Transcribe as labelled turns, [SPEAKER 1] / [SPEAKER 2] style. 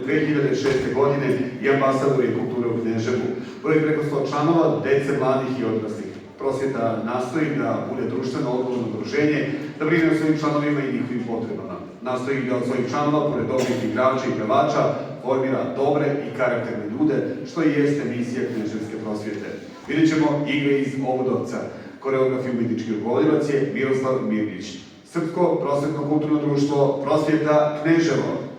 [SPEAKER 1] 2006. godine i ambasadori kulture u Kneževu. Broji preko 100 članova, dece, mladih i odraslih. Prosvjeta nastoji da bude društveno odgovorno udruženje, da brine o svojim članovima i njihovim potrebama. Nastoji da od svojih članova, pored dobrih igrača i pevača, formira dobre i karakterne ljude, što i jeste misija Kneževske prosvjete. Vidjet ćemo igre iz Obudovca. Koreograf i umetnički rukovodilac je Miroslav Mirnić. Srpsko prosvjetno kulturno društvo Prosvjeta Kneževo.